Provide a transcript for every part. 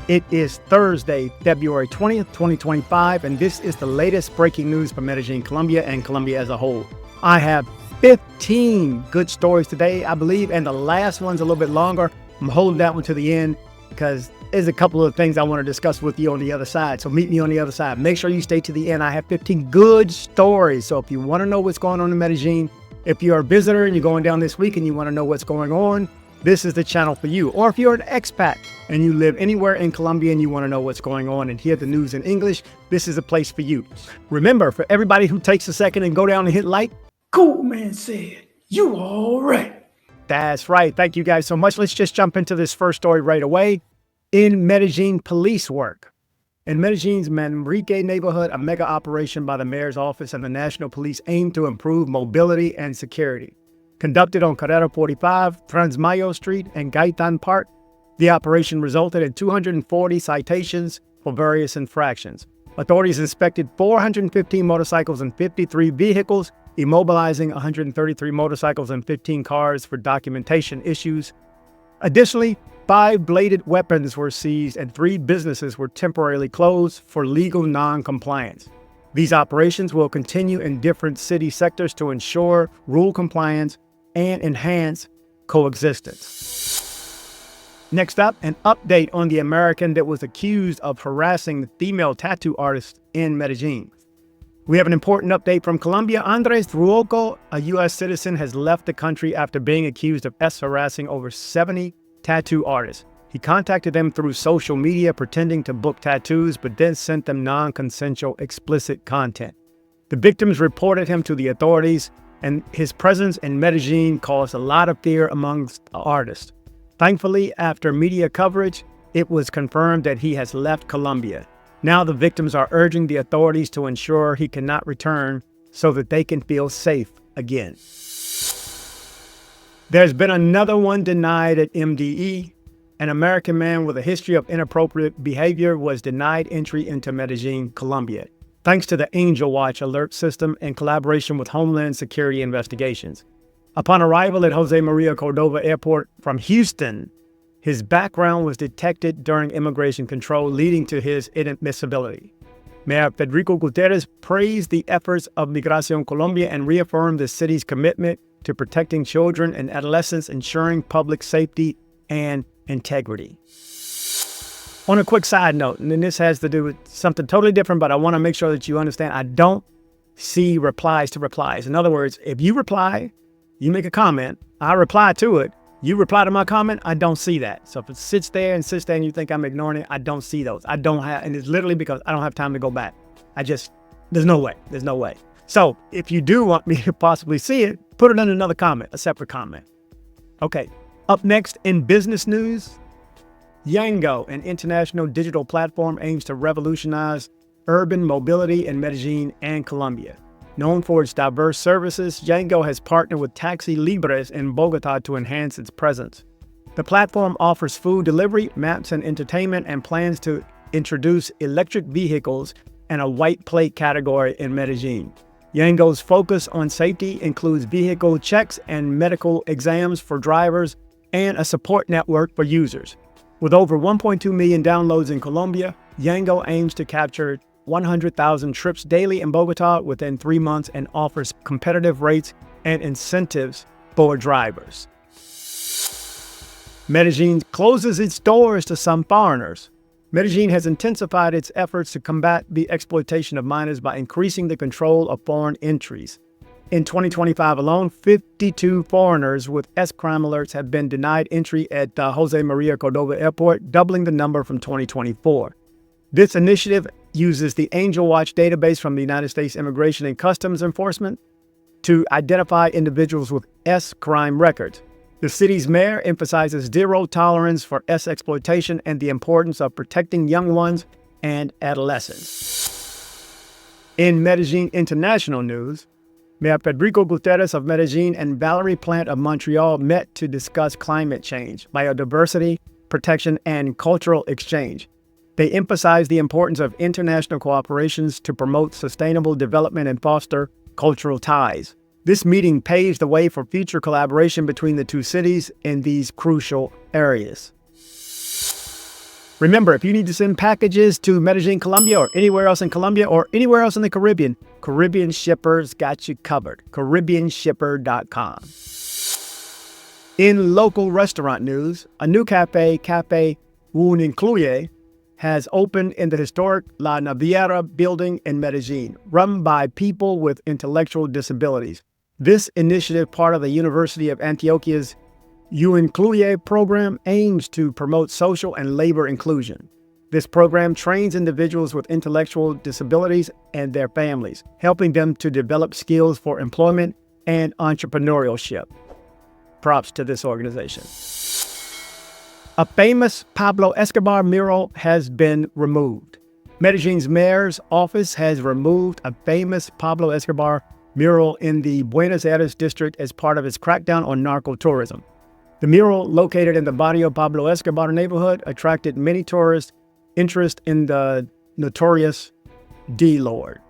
It is Thursday, February 20th, 2025, and this is the latest breaking news from Medellin, Colombia, and Colombia as a whole. I have 15 good stories today, I believe, and the last one's a little bit longer. I'm holding that one to the end because there's a couple of things I want to discuss with you on the other side. So meet me on the other side. Make sure you stay to the end. I have 15 good stories. So if you want to know what's going on in Medellin, if you're a visitor and you're going down this week and you want to know what's going on, this is the channel for you. Or if you're an expat and you live anywhere in Colombia and you want to know what's going on and hear the news in English, this is a place for you. Remember, for everybody who takes a second and go down and hit like, Cool Man said, you all right. That's right. Thank you guys so much. Let's just jump into this first story right away. In Medellin police work. In Medellin's Manrique neighborhood, a mega operation by the mayor's office and the national police aimed to improve mobility and security. Conducted on Carrera 45, Transmayo Street, and Gaitan Park, the operation resulted in 240 citations for various infractions. Authorities inspected 415 motorcycles and 53 vehicles, immobilizing 133 motorcycles and 15 cars for documentation issues. Additionally, 5 bladed weapons were seized and 3 businesses were temporarily closed for legal non-compliance. These operations will continue in different city sectors to ensure rule compliance and enhance coexistence. Next up, an update on the American that was accused of harassing the female tattoo artist in Medellin. We have an important update from Colombia. Andres Ruoco, a U.S. citizen, has left the country after being accused of harassing over 70 tattoo artists. He contacted them through social media pretending to book tattoos, but then sent them non-consensual explicit content. The victims reported him to the authorities, and his presence in Medellin caused a lot of fear amongst the artists. Thankfully, after media coverage, it was confirmed that he has left Colombia. Now the victims are urging the authorities to ensure he cannot return so that they can feel safe again. There's been another one denied at MDE. An American man with a history of inappropriate behavior was denied entry into Medellin, Colombia, thanks to the Angel Watch alert system in collaboration with Homeland Security investigations. Upon arrival at Jose Maria Cordova Airport from Houston, his background was detected during immigration control, leading to his inadmissibility. Mayor Federico Gutierrez praised the efforts of Migración Colombia and reaffirmed the city's commitment to protecting children and adolescents, ensuring public safety and integrity. On a quick side note, and then this has to do with something totally different, but I want to make sure that you understand, I don't see replies to replies. In other words, if you reply, you make a comment, I reply to it, you reply to my comment, I don't see that. So if it sits there and you think I'm ignoring it, I don't see those. I don't have, and it's literally because I don't have time to go back. There's no way. So if you do want me to possibly see it, put it in another comment, a separate comment. Okay, up next in business news, Yango, an international digital platform, aims to revolutionize urban mobility in Medellin and Colombia. Known for its diverse services, Yango has partnered with Taxi Libres in Bogotá to enhance its presence. The platform offers food delivery, maps and entertainment, and plans to introduce electric vehicles and a white plate category in Medellin. Yango's focus on safety includes vehicle checks and medical exams for drivers and a support network for users. With over 1.2 million downloads in Colombia, Yango aims to capture 100,000 trips daily in Bogotá within 3 months and offers competitive rates and incentives for drivers. Medellin closes its doors to some foreigners. Medellin has intensified its efforts to combat the exploitation of minors by increasing the control of foreign entries. In 2025 alone, 52 foreigners with crime alerts have been denied entry at Jose Maria Cordova Airport, doubling the number from 2024. This initiative uses the Angel Watch database from the United States Immigration and Customs Enforcement to identify individuals with crime records. The city's mayor emphasizes zero tolerance for exploitation and the importance of protecting young ones and adolescents. In Medellin international news, Mayor Federico Gutierrez of Medellin and Valerie Plant of Montreal met to discuss climate change, biodiversity, protection, and cultural exchange. They emphasized the importance of international cooperations to promote sustainable development and foster cultural ties. This meeting paves the way for future collaboration between the two cities in these crucial areas. Remember, if you need to send packages to Medellin, Colombia, or anywhere else in Colombia, or anywhere else in the Caribbean, Caribbean Shippers got you covered. CaribbeanShipper.com. In local restaurant news, a new Café Un Incluye has opened in the historic La Naviera building in Medellin, run by people with intellectual disabilities. This initiative, part of the University of Antioquia's Un Incluye program, aims to promote social and labor inclusion. This program trains individuals with intellectual disabilities and their families, helping them to develop skills for employment and entrepreneurship. Props to this organization. A famous Pablo Escobar mural has been removed. Medellin's mayor's office has removed a famous Pablo Escobar mural in the Buenos Aires district as part of its crackdown on narco-tourism. The mural, located in the barrio Pablo Escobar neighborhood, attracted many tourists' interest in the notorious D-Lord.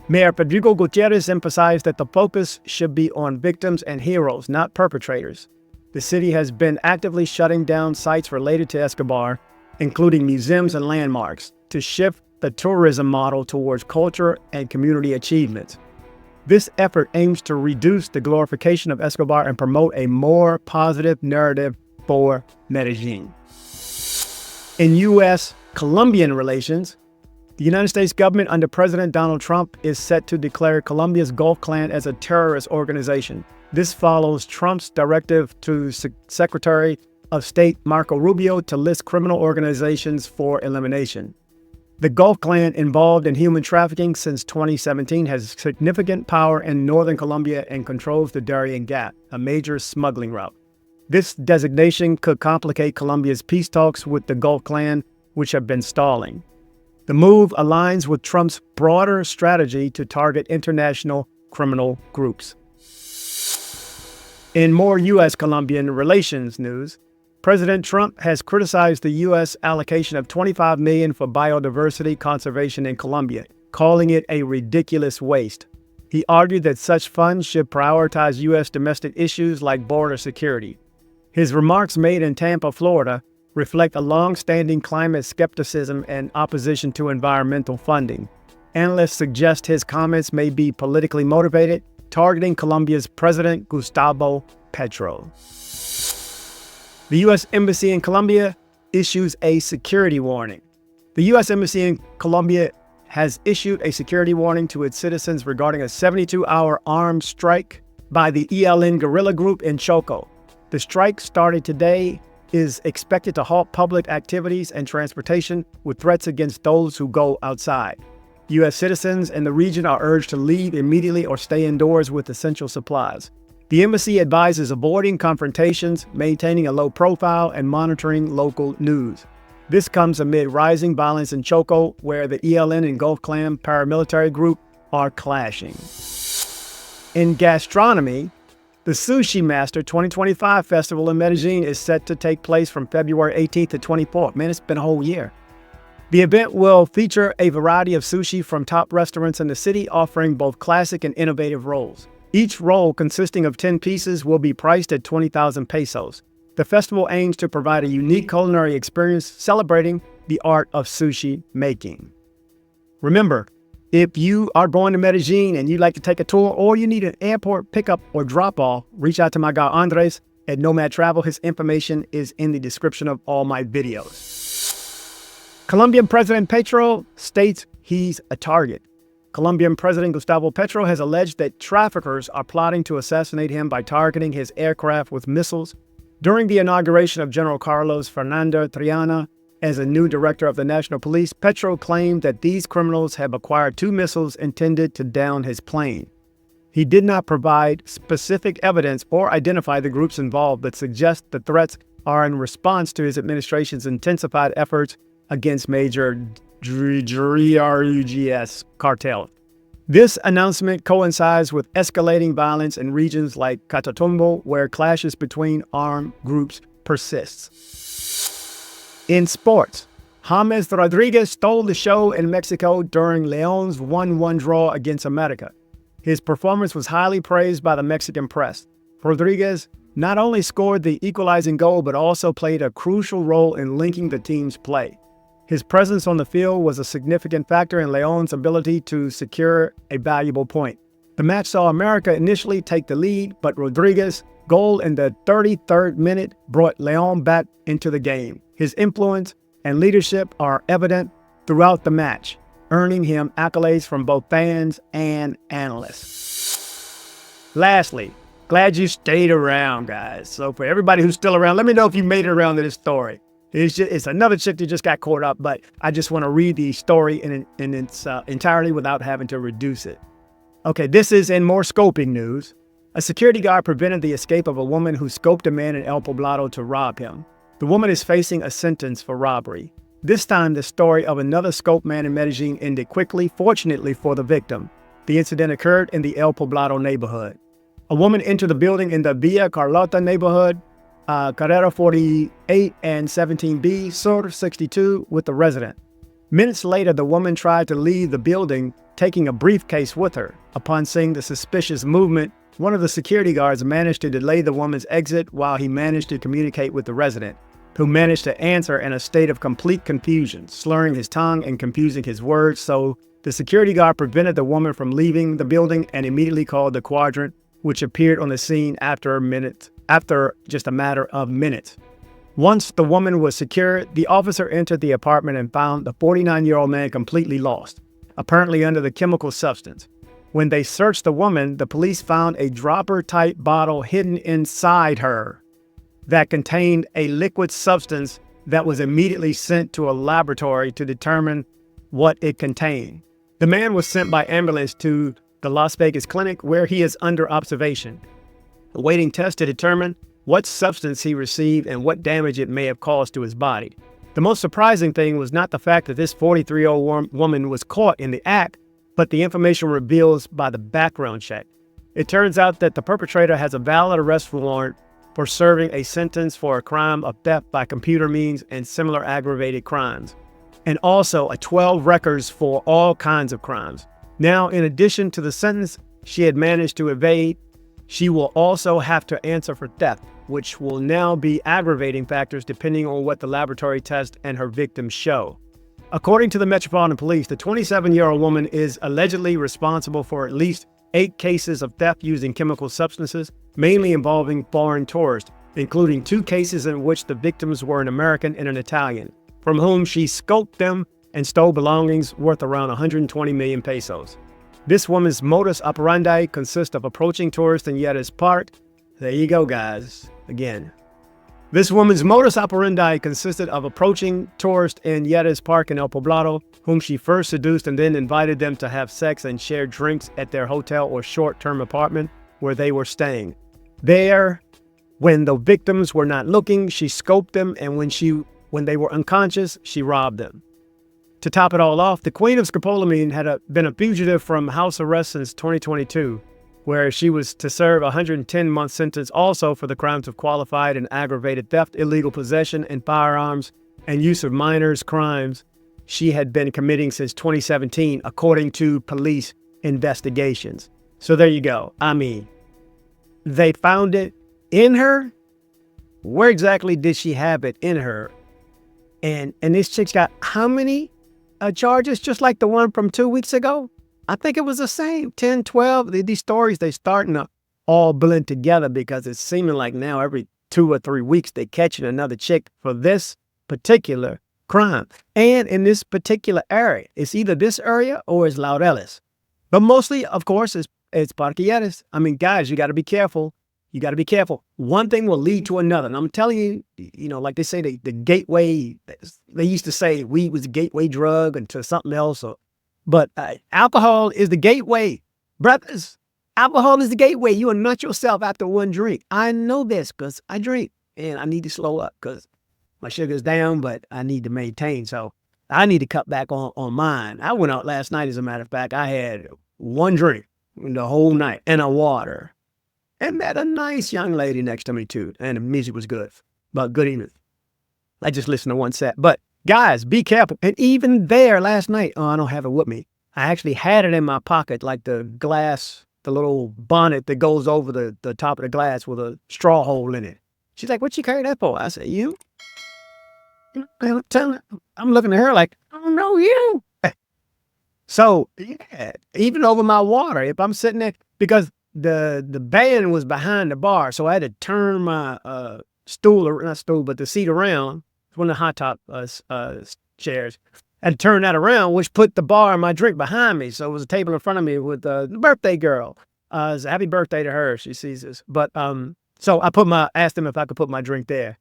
Mayor Pedro Gutierrez emphasized that the focus should be on victims and heroes, not perpetrators. The city has been actively shutting down sites related to Escobar, including museums and landmarks, to shift the tourism model towards culture and community achievements. This effort aims to reduce the glorification of Escobar and promote a more positive narrative for Medellin. In U.S.-Colombian relations, the United States government under President Donald Trump is set to declare Colombia's Gulf Clan as a terrorist organization. This follows Trump's directive to Secretary of State Marco Rubio to list criminal organizations for elimination. The Gulf Clan, involved in human trafficking since 2017, has significant power in northern Colombia and controls the Darien Gap, a major smuggling route. This designation could complicate Colombia's peace talks with the Gulf Clan, which have been stalling. The move aligns with Trump's broader strategy to target international criminal groups. In more U.S.-Colombian relations news, President Trump has criticized the U.S. allocation of $25 million for biodiversity conservation in Colombia, calling it a ridiculous waste. He argued that such funds should prioritize U.S. domestic issues like border security. His remarks made in Tampa, Florida, reflect a long-standing climate skepticism and opposition to environmental funding. Analysts suggest his comments may be politically motivated, targeting Colombia's President Gustavo Petro. The U.S. Embassy in Colombia issues a security warning. The U.S. Embassy in Colombia has issued a security warning to its citizens regarding a 72-hour armed strike by the ELN guerrilla group in Choco. The strike, started today, is expected to halt public activities and transportation, with threats against those who go outside. U.S. citizens in the region are urged to leave immediately or stay indoors with essential supplies. The embassy advises avoiding confrontations, maintaining a low profile, and monitoring local news. This comes amid rising violence in Choco, where the ELN and Gulf Clan paramilitary group are clashing. In gastronomy, the Sushi Master 2025 Festival in Medellin is set to take place from February 18th to 24th. Man, it's been a whole year. The event will feature a variety of sushi from top restaurants in the city, offering both classic and innovative rolls. Each roll, consisting of 10 pieces, will be priced at 20,000 pesos. The festival aims to provide a unique culinary experience celebrating the art of sushi making. Remember, if you are going to Medellin and you'd like to take a tour, or you need an airport pickup or drop-off, reach out to my guy Andres at Nomad Travel. His information is in the description of all my videos. Colombian President Petro states he's a target. Colombian President Gustavo Petro has alleged that traffickers are plotting to assassinate him by targeting his aircraft with missiles. During the inauguration of General Carlos Fernando Triana as a new director of the National Police, Petro claimed that these criminals have acquired 2 missiles intended to down his plane. He did not provide specific evidence or identify the groups involved, but suggests the threats are in response to his administration's intensified efforts against major drugs cartel. This announcement coincides with escalating violence in regions like Catatumbo, where clashes between armed groups persists. In sports, James Rodríguez stole the show in Mexico during León's 1-1 draw against America. His performance was highly praised by the Mexican press. Rodríguez not only scored the equalizing goal, but also played a crucial role in linking the team's play. His presence on the field was a significant factor in Leon's ability to secure a valuable point. The match saw America initially take the lead, but Rodríguez's goal in the 33rd minute brought Leon back into the game. His influence and leadership are evident throughout the match, earning him accolades from both fans and analysts. Lastly, glad you stayed around, guys. So for everybody who's still around, let me know if you made it around to this story. It's another chick that just got caught up, but I just want to read the story in its entirety without having to reduce it. Okay, this is in more scoping news. A security guard prevented the escape of a woman who scoped a man in El Poblado to rob him. The woman is facing a sentence for robbery. This time, the story of another scoped man in Medellin ended quickly, fortunately for the victim. The incident occurred in the El Poblado neighborhood. A woman entered the building in the Villa Carlota neighborhood, Carrera 48 and 17B, Sur 62, with the resident. Minutes later, the woman tried to leave the building, taking a briefcase with her. Upon seeing the suspicious movement, one of the security guards managed to delay the woman's exit while he managed to communicate with the resident, who managed to answer in a state of complete confusion, slurring his tongue and confusing his words. So the security guard prevented the woman from leaving the building and immediately called the quadrant, which appeared on the scene after just a matter of minutes. Once the woman was secured, the officer entered the apartment and found the 49-year-old man completely lost, apparently under the chemical substance. When they searched the woman, the police found a dropper-type bottle hidden inside her that contained a liquid substance that was immediately sent to a laboratory to determine what it contained. The man was sent by ambulance to the Las Vegas clinic, where he is under observation, awaiting tests to determine what substance he received and what damage it may have caused to his body. The most surprising thing was not the fact that this 43-year-old woman was caught in the act, but the information revealed by the background check. It turns out that the perpetrator has a valid arrest warrant for serving a sentence for a crime of theft by computer means and similar aggravated crimes, and also a 12 records for all kinds of crimes. Now, in addition to the sentence she had managed to evade, she will also have to answer for theft, which will now be aggravating factors depending on what the laboratory test and her victims show. According to the Metropolitan Police, the 27-year-old woman is allegedly responsible for at least 8 cases of theft using chemical substances, mainly involving foreign tourists, including 2 cases in which the victims were an American and an Italian, from whom she scoped them and stole belongings worth around 120 million pesos. This woman's modus operandi consists of approaching tourists in Yetis Park. There you go, guys. Again. This woman's modus operandi consisted of approaching tourists in Yetis Park in El Poblado, whom she first seduced and then invited them to have sex and share drinks at their hotel or short-term apartment where they were staying. There, when the victims were not looking, she scoped them, and when they were unconscious, she robbed them. To top it all off, the Queen of Scopolamine had been a fugitive from house arrest since 2022, where she was to serve a 110-month sentence also for the crimes of qualified and aggravated theft, illegal possession and firearms, and use of minors crimes she had been committing since 2017, according to police investigations. So there you go. I mean, they found it in her. Where exactly did she have it in her? And this chick's got how many charges, just like the one from 2 weeks ago? I think it was the same, 10, 12. These stories, they starting to all blend together because it's seeming like now every 2 or 3 weeks they catching another chick for this particular crime. And in this particular area, it's either this area or it's Laureles. But mostly, of course, it's Parque Yetis. I mean, guys, you got to be careful. You got to be careful. One thing will lead to another. And I'm telling you, like they say, the gateway, they used to say weed was the gateway drug into something else. But alcohol is the gateway. Brothers, alcohol is the gateway. You will nut yourself after one drink. I know this because I drink and I need to slow up because my sugar's down, but I need to maintain. So I need to cut back on mine. I went out last night, as a matter of fact. I had one drink the whole night and a water. And met a nice young lady next to me, too. And the music was good. But good evening. I just listened to one set. But guys, be careful. And even there last night, I don't have it with me. I actually had it in my pocket, like the glass the little bonnet that goes over the top of the glass with a straw hole in it. She's like, what you carry that for? I said, you? I'm looking at her like, I don't know you. So, yeah, even over my water, if I'm sitting there, because the band was behind the bar, so I had to turn my the seat around. It's one of the hot top chairs. I had to turn that around, which put the bar and my drink behind me. So it was a table in front of me with the birthday girl. It's a happy birthday to her. She sees this. But so I asked them if I could put my drink there.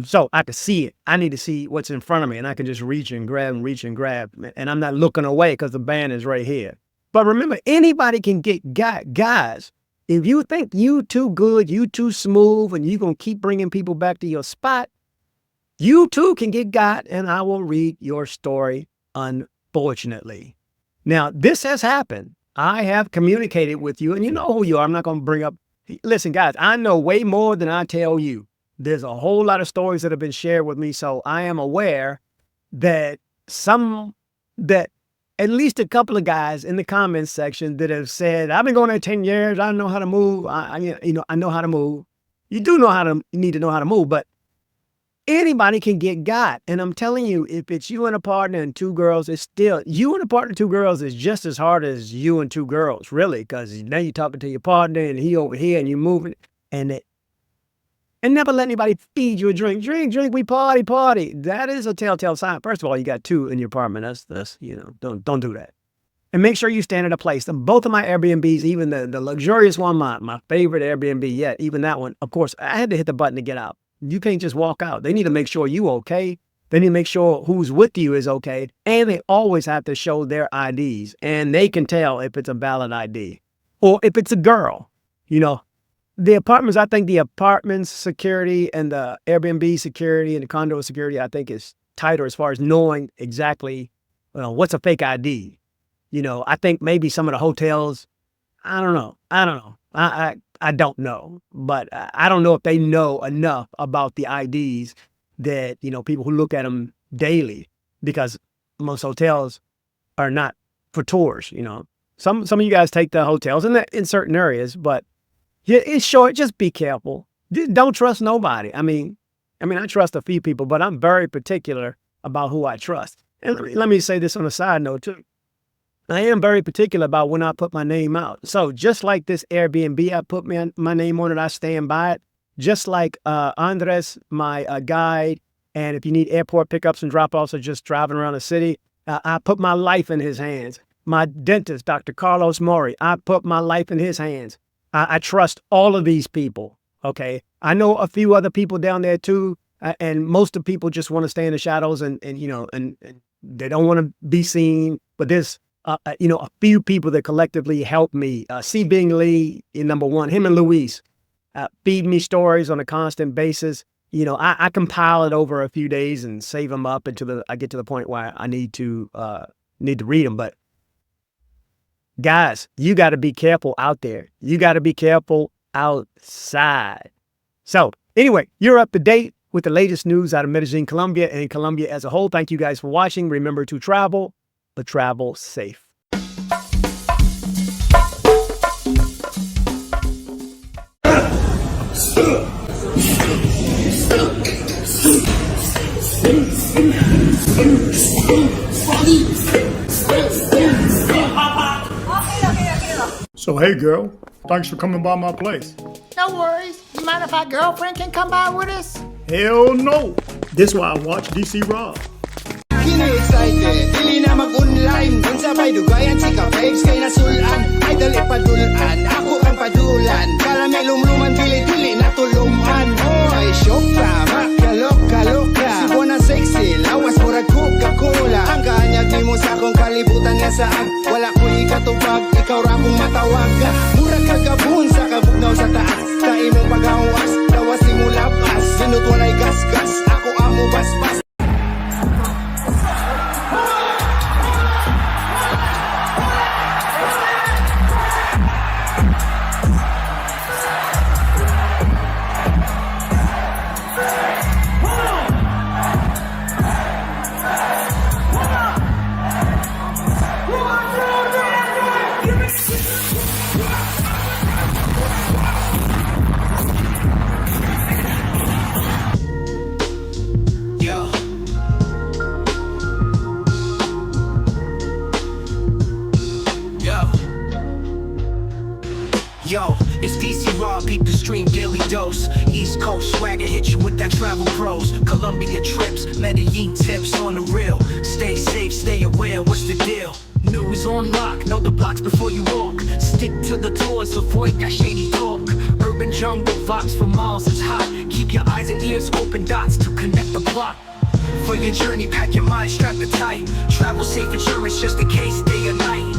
So I could see it. I need to see what's in front of me, and I can just reach and grab, and I'm not looking away because the band is right here. But remember, anybody can get got. Guys, if you think you too good, you too smooth, and you're going to keep bringing people back to your spot, you too can get got, and I will read your story, unfortunately. Now, this has happened. I have communicated with you, and you know who you are. I'm not going to bring up. Listen, guys, I know way more than I tell you. There's a whole lot of stories that have been shared with me, so I am aware that at least a couple of guys in the comments section that have said, I've been going there 10 years. I know how to move. I know how to move. You do know you need to know how to move, but anybody can get got. And I'm telling you, if it's you and a partner and two girls, it's still, you and a partner and two girls is just as hard as you and two girls, really, because now you're talking to your partner and he over here and you're moving and never let anybody feed you a drink. Drink, we party. That is a telltale sign. First of all, you got two in your apartment. That's don't do that. And make sure you stand at a place. Both of my Airbnbs, even the luxurious one, my favorite Airbnb yet, even that one, of course, I had to hit the button to get out. You can't just walk out. They need to make sure you okay. They need to make sure who's with you is okay. And they always have to show their IDs. And they can tell if it's a valid ID. Or if it's a girl, The apartments, I think the apartments security and the Airbnb security and the condo security, I think is tighter as far as knowing exactly what's a fake ID. I think maybe some of the hotels, I don't know. I don't know, but I don't know if they know enough about the IDs that, people who look at them daily, because most hotels are not for tours, Some of you guys take the hotels in certain areas, but yeah, it's short. Just be careful. Don't trust nobody. I mean, I trust a few people, but I'm very particular about who I trust. And let me say this on a side note too. I am very particular about when I put my name out. So just like this Airbnb, I put my name on it. I stand by it. Just like Andres, my guide, and if you need airport pickups and drop-offs or just driving around the city, I put my life in his hands. My dentist, Dr. Carlos Mori, I put my life in his hands. I trust all of these people, okay? I know a few other people down there too, and most of the people just want to stay in the shadows and they don't want to be seen. But there's, a few people that collectively help me. C. Bing Lee, number one, him and Luis, feed me stories on a constant basis. I compile it over a few days and save them up until I get to the point where I need to read them. But guys, you got to be careful out there. You got to be careful outside. So anyway, you're up to date with the latest news out of Medellin, Colombia, and Colombia as a whole. Thank you guys for watching. Remember to travel, but travel safe. So, hey, girl, thanks for coming by my place. No worries. You mind if our girlfriend can come by with us? Hell no. This is why I watch dcbornrob. Excited, dili na mag-online. Dun sabay dugayan, chika babes kay nasulan. Idol ipadulan, ako ang padulan. Karamel-lumluman, dili-dili natulungan. Hoy, shock ka, makalok-kaloka. Si Bona sexy, lawas murag Coca-Cola. Ang kaanyag ni mo sa akong kalibutan nga saag. Wala ko ikatubag, ikaw ra kong matawag. Murag kagabun sa kabugnaw sa taas. Sa imong paghawas, lawas ni mo lapas. Sinut walay gas-gas, ako amo bas-bas. close. East Coast swagger hit you with that travel pros. Colombia trips, Medellin tips on the real. Stay safe, stay aware, what's the deal? News on lock, know the blocks before you walk. Stick to the tours, avoid that shady talk. Urban jungle vibes for miles is hot. Keep your eyes and ears open, dots to connect the plot. For your journey, pack your mind, strap it tight. Travel safe insurance just in case, day or night.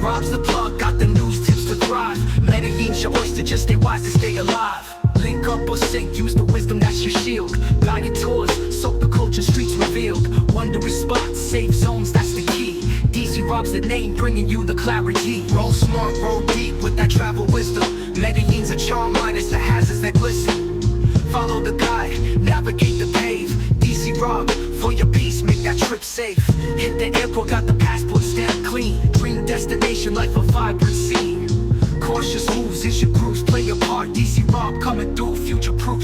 Rob's the plug, got the news tips to thrive. Medellin's your oyster, just stay wise and stay alive. Link up or sink, use the wisdom, that's your shield. Guided tours, soak the culture, streets revealed. Wondrous spots, safe zones, that's the key. DC Rob's the name, bringing you the clarity. Roll smart, roll deep with that travel wisdom. Medellin's a charm, minus the hazards that glisten. Follow the guide, navigate the pave. DC Rob, for your peace, make that trip safe. Hit the airport, got the passport stamp clean. Dream destination, life a vibrant scene. Cautious moves is your grooves, play your part. DC Rob coming through, future proof.